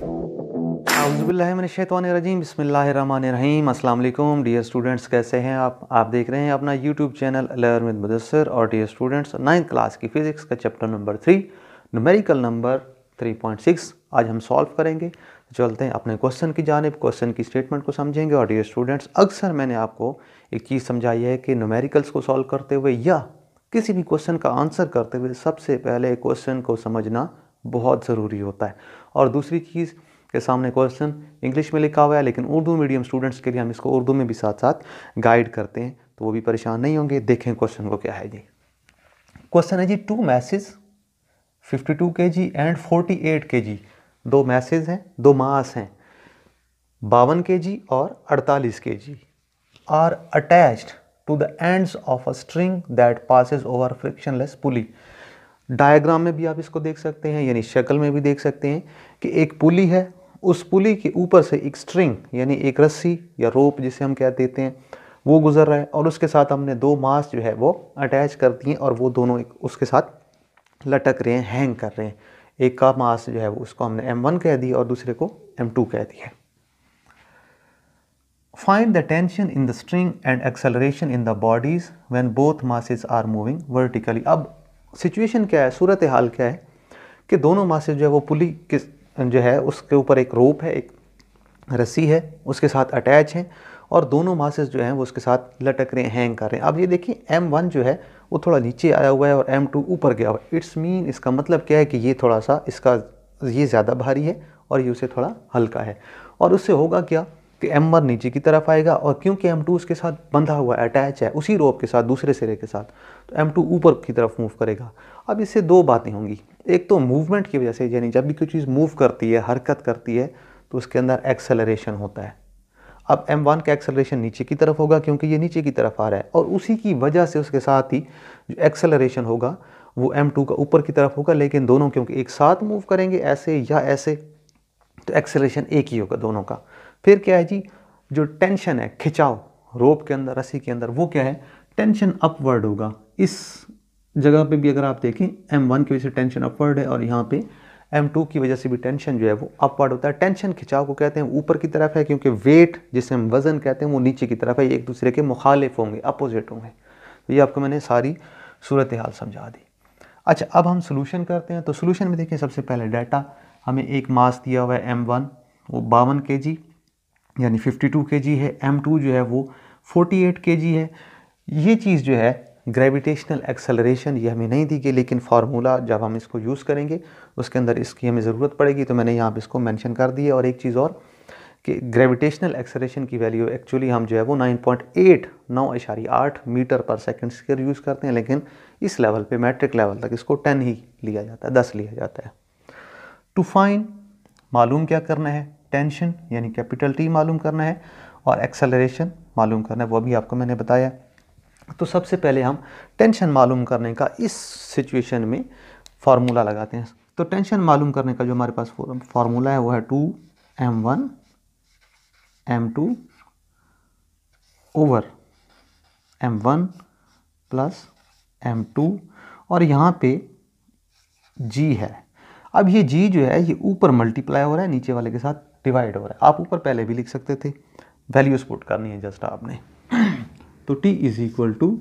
औज़ुबिल्लाहिमिनश्शैतानिर्रजीम बिस्मिल्लाहिर्रहमानिर्रहीम। अस्सलाम वालेकुम डियर स्टूडेंट्स, कैसे हैं आप देख रहे हैं अपना YouTube channel learn with Mudassir. और डियर स्टूडेंट्स, 9th क्लास की फ़िज़िक्स का चैप्टर नंबर 3 न्यूमेरिकल नंबर 3.6 आज हम सॉल्व करेंगे। चलते हैं अपने क्वेश्चन की जानिब, क्वेश्चन की स्टेटमेंट को समझेंगे। और डियर स्टूडेंट्स, अक्सर मैंने आपको एक चीज़ समझाई है कि न्यूमेरिकल्स को सॉल्व करते हुए या किसी भी क्वेश्चन का आंसर करते हुए सबसे पहले क्वेश्चन को समझना बहुत ज़रूरी होता है। और दूसरी चीज़ के सामने क्वेश्चन इंग्लिश में लिखा हुआ है, लेकिन उर्दू मीडियम स्टूडेंट्स के लिए हम इसको उर्दू में भी साथ साथ गाइड करते हैं, तो वो भी परेशान नहीं होंगे। देखें क्वेश्चन को क्या है जी। क्वेश्चन है जी, 2 masses 52 kg and 48 kg, 2 masses हैं, 2 मास हैं 52 kg और 48 kg are attached to the ends of a string that passes over frictionless pulley. Diagram में भी आप इसको देख सकते हैं, यानी शक्ल में भी देख सकते हैं कि एक पुली है, उस पुली के ऊपर से एक स्ट्रिंग यानी एक रस्सी या रोप जिसे हम कह देते हैं वो गुजर रहा है, और उसके साथ हमने 2 मास जो है वो अटैच कर दिए और वो दोनों उसके साथ लटक रहे हैं, हैंग कर रहे हैं। एक का मास जो है वो उसको हमने M1 कह दिया और दूसरे को M2 कह दिया। Find the tension in the string and acceleration in the bodies when both masses are moving vertically. अब सिचुएशन क्या है, सूरत हाल क्या है कि दोनों मासेस जो है वो पुली के जो है उसके ऊपर एक रोप है, एक रस्सी है, उसके साथ अटैच हैं और दोनों मासेस जो हैं वो उसके साथ लटक रहे हैं, हैंग कर रहे हैं। अब ये देखिए M1 जो है वो थोड़ा नीचे आया हुआ है और M2 ऊपर गया हुआ है। इट्स मीन, इसका मतलब क्या है कि ये थोड़ा सा इसका ये ज़्यादा भारी है और ये उसे थोड़ा हल्का है। और उससे होगा क्या कि M1 नीचे की तरफ आएगा और क्योंकि M2 उसके साथ बंधा हुआ है, अटैच है उसी रोप के साथ दूसरे सिरे के साथ, तो M2 ऊपर की तरफ मूव करेगा। अब इससे 2 बातें होंगी, एक तो मूवमेंट की वजह से, यानी जब भी कोई चीज़ मूव करती है, हरकत करती है, तो उसके अंदर एक्सेलरेशन होता है। अब M1 का एक्सेलरेशन नीचे की तरफ होगा क्योंकि ये नीचे की तरफ आ रहा है, और उसी की वजह से उसके साथ ही जो एक्सेलरेशन होगा वो M2 का ऊपर की तरफ होगा। लेकिन दोनों क्योंकि एक साथ मूव करेंगे ऐसे या ऐसे, तो एक्सेलरेशन एक ही होगा दोनों का। फिर क्या है जी, जो टेंशन है, खिंचाव रोप के अंदर, रस्सी के अंदर, वो क्या है, टेंशन अपवर्ड होगा। इस जगह पे भी अगर आप देखें M1 की वजह से टेंशन अपवर्ड है और यहाँ पे M2 की वजह से भी टेंशन जो है वो अपवर्ड होता है। टेंशन खिंचाव को कहते हैं ऊपर की तरफ है, क्योंकि वेट जिसे हम वजन कहते हैं वो नीचे की तरफ है, एक दूसरे के मुखालिफ होंगे, अपोजिट होंगे। तो ये आपको मैंने सारी सूरत हाल समझा दी। अच्छा, अब हम सोल्यूशन करते हैं। तो सोल्यूशन में देखिए, सबसे पहले डाटा हमें एक मास दिया हुआ है M1, वो 52 kg यानी 52 kg है। M2 जो है वो 48 kg है। ये चीज़ जो है ग्रेविटेशनल एक्सेलरेशन, ये हमें नहीं दी गई, लेकिन फार्मूला जब हम इसको यूज़ करेंगे उसके अंदर इसकी हमें ज़रूरत पड़ेगी, तो मैंने यहाँ पे इसको मेंशन कर दिया। और एक चीज़ और कि ग्रेविटेशनल एक्सेलरेशन की वैल्यू एक्चुअली हम जो है वो 9.8 मीटर पर सेकंड स्क्वायर यूज़ करते हैं, लेकिन इस लेवल पे, मैट्रिक लेवल तक, इसको 10 ही लिया जाता है, 10 लिया जाता है। टू फाइंड, मालूम क्या करना है, टेंशन यानी कैपिटल T मालूम करना है और एक्सेलरेशन मालूम करना है, वो भी आपको मैंने बताया। तो सबसे पहले हम टेंशन मालूम करने का इस सिचुएशन में फार्मूला लगाते हैं। तो टेंशन मालूम करने का जो हमारे पास फार्मूला है वो है 2M1 M2 over M1 plus M2, और यहाँ पे G है। अब ये G जो है ये ऊपर मल्टीप्लाई हो रहा है, नीचे वाले के साथ डिवाइड हो रहा है। आप ऊपर पहले भी लिख सकते थे, वैल्यूज पुट करनी है जस्ट आपने। तो T is equal to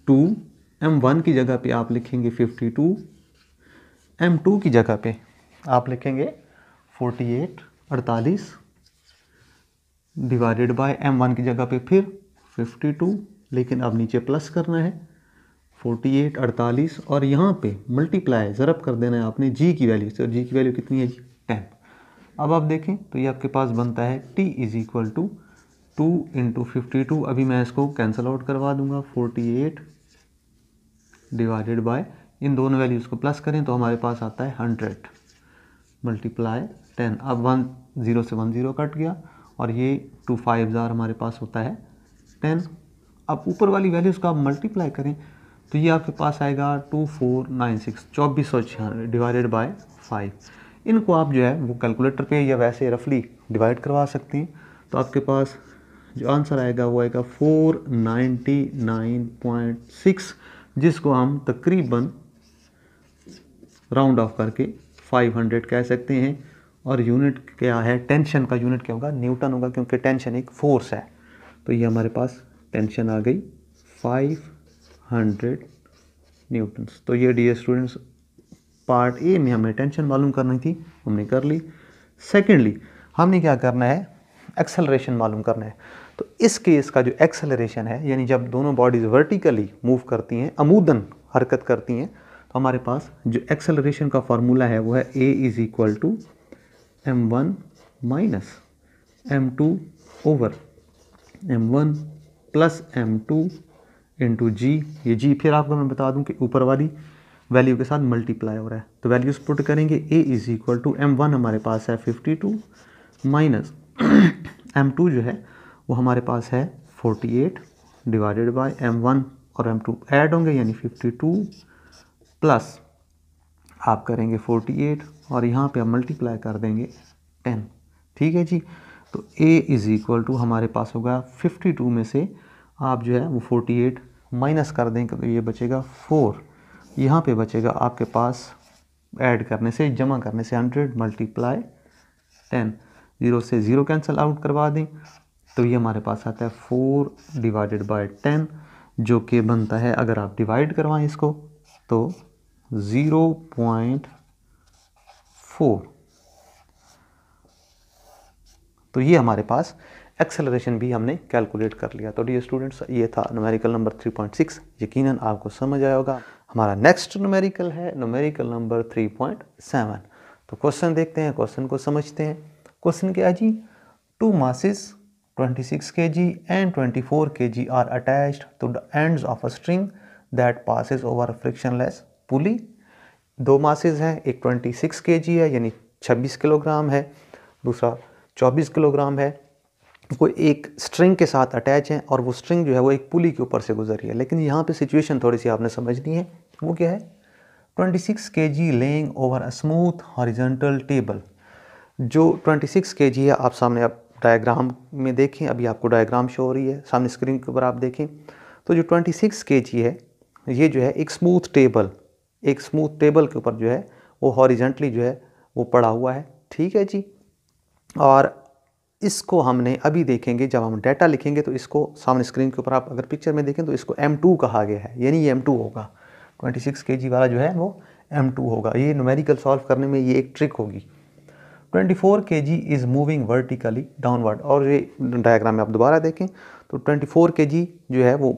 2, M1 की जगह पे आप लिखेंगे 52, M2 की जगह पे आप लिखेंगे 48 डिवाइडेड बाय M1 की जगह पे फिर 52, लेकिन अब नीचे प्लस करना है 48 और यहाँ पे मल्टीप्लाई ज़रब कर देना है आपने G की वैल्यू से, और G की वैल्यू कितनी है जी, 10। अब आप देखें तो ये आपके पास बनता है T is equal to 2 into 52। अभी मैं इसको कैंसिल आउट करवा दूंगा, 48 डिवाइडेड बाय, इन दोनों वैल्यूज़ को प्लस करें तो हमारे पास आता है 100 मल्टीप्लाई 10। अब 1 0 से 1 0 कट गया और ये 2 5 हमारे पास होता है 10। अब ऊपर वाली वैल्यूज़ को आप मल्टीप्लाई करें तो ये आपके पास आएगा 2496, 2496 डिवाइडेड बाय 5। इनको आप जो है वो कैलकुलेटर पे या वैसे रफली डिवाइड करवा सकते हैं, तो आपके पास जो आंसर आएगा वो आएगा 499.6, जिसको हम तकरीबन राउंड ऑफ करके 500 कह सकते हैं। और यूनिट क्या है, टेंशन का यूनिट क्या होगा, न्यूटन होगा, क्योंकि टेंशन एक फोर्स है। तो ये हमारे पास टेंशन आ गई 500 न्यूटन्स। तो ये डियर स्टूडेंट्स पार्ट ए में हमें टेंशन मालूम करनी थी, हमने कर ली। सेकेंडली हमने क्या करना है, एक्सेलरेशन मालूम करना है। तो इस केस का जो एक्सेलरेशन है, यानी जब दोनों बॉडीज वर्टिकली मूव करती हैं, अमूदन हरकत करती हैं, तो हमारे पास जो एक्सेलरेशन का फार्मूला है वो है a is equal to m1 minus m2 over m1 plus m2 into g. ये जी फिर आपको मैं बता दूं कि ऊपर वाली वैल्यू के साथ मल्टीप्लाई हो रहा है। तो वैल्यूज पुट करेंगे, a is equal to m1 हमारे पास है 52 माइनस m2 जो है वो हमारे पास है 48 डिवाइडेड बाय m1 और m2 ऐड होंगे यानी 52 प्लस आप करेंगे 48 और यहाँ पे आप मल्टीप्लाई कर देंगे 10। ठीक है जी। तो a इज इक्वल टू हमारे पास होगा 52 में से आप जो है वो 48 माइनस कर देंगे तो ये बचेगा 4। यहाँ पे बचेगा आपके पास ऐड करने से, जमा करने से 100 मल्टीप्लाई 10, 0 से 0 कैंसिल आउट करवा दें तो ये हमारे पास आता है 4 डिवाइडेड बाय 10, जो कि बनता है, अगर आप डिवाइड करवाएं इसको तो 0.4। तो ये हमारे पास एक्सेलरेशन भी हमने कैलकुलेट कर लिया। तो डियर स्टूडेंट्स ये था न्यूमेरिकल नंबर 3.6, यकीनन आपको समझ आया होगा। हमारा नेक्स्ट न्यूमेरिकल है न्यूमेरिकल नंबर 3.7। तो क्वेश्चन देखते हैं, क्वेश्चन को समझते हैं। क्वेश्चन क्या है जी, to masses 26 kg and 24 kg are attached to the ends of a string that passes over a frictionless pulley। दो मासेस हैं, एक 26 kg है यानी 26 किलोग्राम है, दूसरा 24 किलोग्राम है। कोई एक स्ट्रिंग के साथ अटैच है और वो स्ट्रिंग जो है वो एक पुली के ऊपर से गुजर रही है। लेकिन यहाँ पे सिचुएशन थोड़ी सी आपने समझनी है, वो क्या है, 26 kg laying over a smooth horizontal table. जो 26 kg है, आप सामने आप डायग्राम में देखें, अभी आपको डायग्राम शो हो रही है सामने स्क्रीन के ऊपर आप देखें। तो जो 26 kg है ये जो है एक स्मूथ टेबल के ऊपर जो है वो हॉरिजॉन्टली जो है वो पड़ा हुआ है। ठीक है जी। और इसको हमने अभी देखेंगे, जब हम डाटा लिखेंगे तो इसको सामने स्क्रीन के ऊपर आप अगर पिक्चर में देखें तो इसको M2 कहा गया है, यानी ये M2 होगा। 26 kg वाला जो है वो M2 होगा। ये न्यूमेरिकल सॉल्व करने में ये एक ट्रिक होगी। 24 kg is moving vertically downward, और ये डायग्राम में आप दोबारा देखें तो 24 kg जो है वो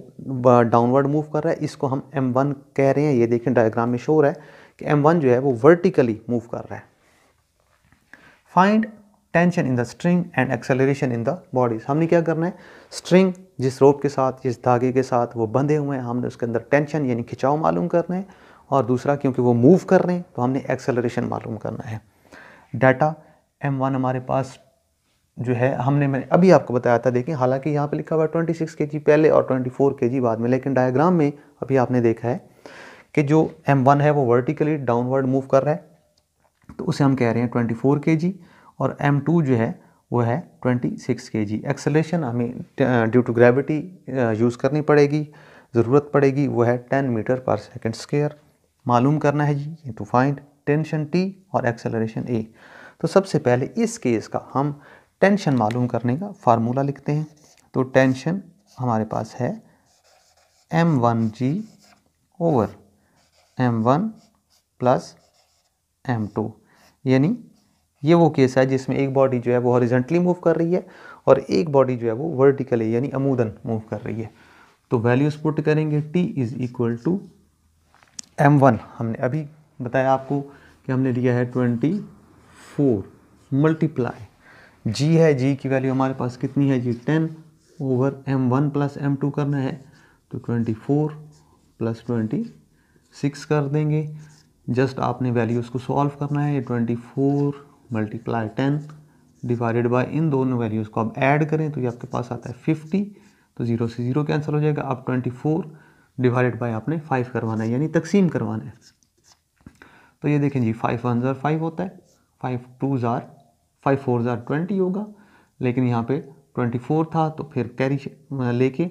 डाउनवर्ड मूव कर रहा है। इसको हम M1 कह रहे हैं। ये देखें डायग्राम में शो हो रहा है कि M1 जो है वो वर्टिकली मूव कर रहा है। Find tension in the string and acceleration in the bodies. हमने क्या करना है, स्ट्रिंग जिस रोप के साथ, जिस धागे के साथ वो बंधे हुए हैं, हमने उसके अंदर टेंशन यानी खिंचाव मालूम करना है, और दूसरा क्योंकि वो मूव कर रहे हैं तो हमने एक्सेलरेशन मालूम करना है। डाटा M1 हमारे पास जो है, मैंने अभी आपको बताया था, देखें हालांकि यहाँ पे लिखा हुआ है 26 kg पहले और 24 kg बाद में, लेकिन डायग्राम में अभी आपने देखा है कि जो M1 है वो वर्टिकली डाउनवर्ड मूव कर रहा है, तो उसे हम कह रहे हैं 24 kg, और M2 जो है वो है 26 kg। एक्सेलरेशन हमें ड्यू टू ग्रेविटी यूज़ करनी पड़ेगी, ज़रूरत पड़ेगी, वो है 10 मीटर पर सेकेंड स्क्वायर मालूम करना है जी। तो फाइंड टेंशन T और एक्सेलरेशन A। तो सबसे पहले इस केस का हम टेंशन मालूम करने का फार्मूला लिखते हैं। तो टेंशन हमारे पास है M1G over M1 plus M2, यानी ये वो केस है जिसमें एक बॉडी जो है वो हॉरिजॉन्टली मूव कर रही है और एक बॉडी जो है वो वर्टिकली यानी अमूदन मूव कर रही है। तो वैल्यूज पुट करेंगे, T is equal to M1 हमने अभी बताया आपको कि हमने लिया है 24 मल्टीप्लाई G है, G की वैल्यू हमारे पास कितनी है जी 10 ओवर M1 प्लस M2 करना है, तो 24 प्लस 26 कर देंगे। जस्ट आपने वैल्यूज़ को सॉल्व करना है। 24 मल्टीप्लाई 10 डिवाइडेड बाय इन दोनों वैल्यूज़ को आप ऐड करें तो ये आपके पास आता है 50, तो 0 से 0 कैंसिल हो जाएगा। अब 24 डिवाइडेड बाय आपने 5 करवाना है, यानी तकसीम करवाना है। तो ये देखें जी 5 1 ज़ार 5 होता है, 5 2 ज़ार 5 4 ज़ार 20 होगा, लेकिन यहाँ पे 24 था तो फिर कैरी लेके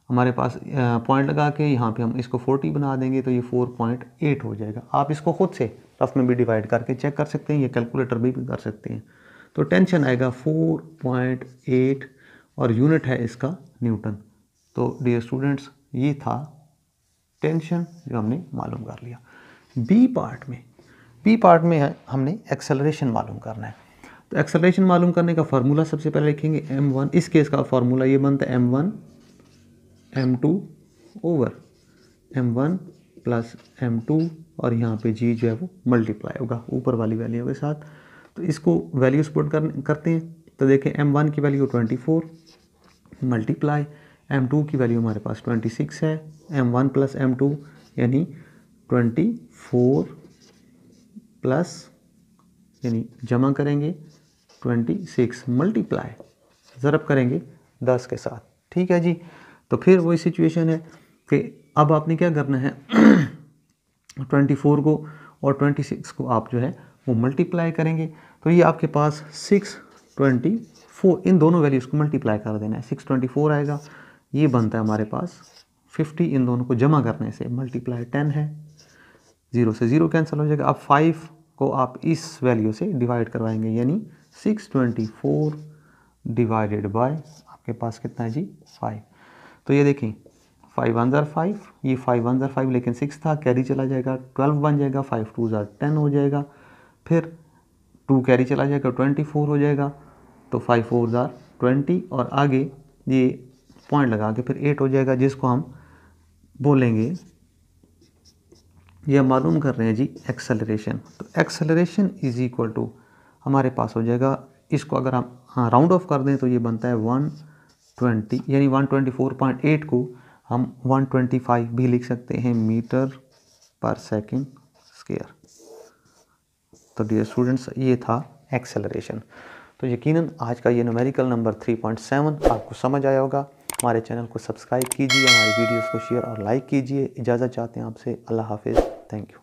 हमारे पास पॉइंट लगा के यहाँ पे हम इसको 40 बना देंगे तो ये 4.8 हो जाएगा। आप इसको खुद से रफ में भी डिवाइड करके चेक कर सकते हैं, ये कैलकुलेटर भी कर सकते हैं। तो टेंशन आएगा 4.8 और यूनिट है इसका न्यूटन। तो डियर स्टूडेंट्स, ये था टेंशन जो हमने मालूम कर लिया। बी पार्ट में है हमने एक्सेलरेशन मालूम करना है। तो एक्सेलरेशन मालूम करने का फार्मूला सबसे पहले लिखेंगे m1। इस केस का फार्मूला ये बनता है m1 m2 over m1 plus m2 और यहाँ पे g जो है वो मल्टीप्लाई होगा ऊपर वाली वैल्यू के साथ। तो इसको वैल्यूज पुट करते हैं। तो देखें m1 की वैल्यू 24 मल्टीप्लाई m2 की वैल्यू हमारे पास 26 है, m1 प्लस m2 यानी 24 प्लस यानी जमा करेंगे 26 मल्टीप्लाई ज़रब करेंगे 10 के साथ। ठीक है जी। तो फिर वही सिचुएशन है कि अब आपने क्या करना है 24 को और 26 को आप जो है वो मल्टीप्लाई करेंगे। तो ये आपके पास 624, इन दोनों वैल्यूज़ को मल्टीप्लाई कर देना है, 624 आएगा। ये बनता है हमारे पास 50, इन दोनों को जमा करने से मल्टीप्लाई 10 है, 0 से 0 कैंसिल हो जाएगा। अब 5 को आप इस वैल्यू से डिवाइड करवाएंगे यानी 624 डिवाइडेड बाय आपके पास कितना है जी 5। तो ये देखें 5 1 ज़ार 5, ये 5 1 ज़ार 5 लेकिन 6 था, कैरी चला जाएगा 12 बन जाएगा, 5 2 ज़ार 10 हो जाएगा, फिर 2 कैरी चला जाएगा 24 हो जाएगा, तो 5 4 ज़ार 20 और आगे ये पॉइंट लगा के फिर 8 हो जाएगा, जिसको हम बोलेंगे, ये मालूम कर रहे हैं जी एक्सेलरेशन। तो एक्सेलरेशन इज इक्वल टू हमारे पास हो जाएगा, इसको अगर हम राउंड ऑफ कर दें तो ये बनता है 120 यानी 124.8 को हम 125 भी लिख सकते हैं मीटर पर सेकंड स्क्वायर। तो डियर स्टूडेंट्स, ये था एक्सेलरेशन। तो यकीनन आज का ये न्यूमेरिकल नंबर 3.7 आपको समझ आया होगा। हमारे चैनल को सब्सक्राइब कीजिए, हमारी वीडियोस को शेयर और लाइक कीजिए। इजाज़त चाहते हैं आपसे। अल्लाह हाफिज़। Thank you.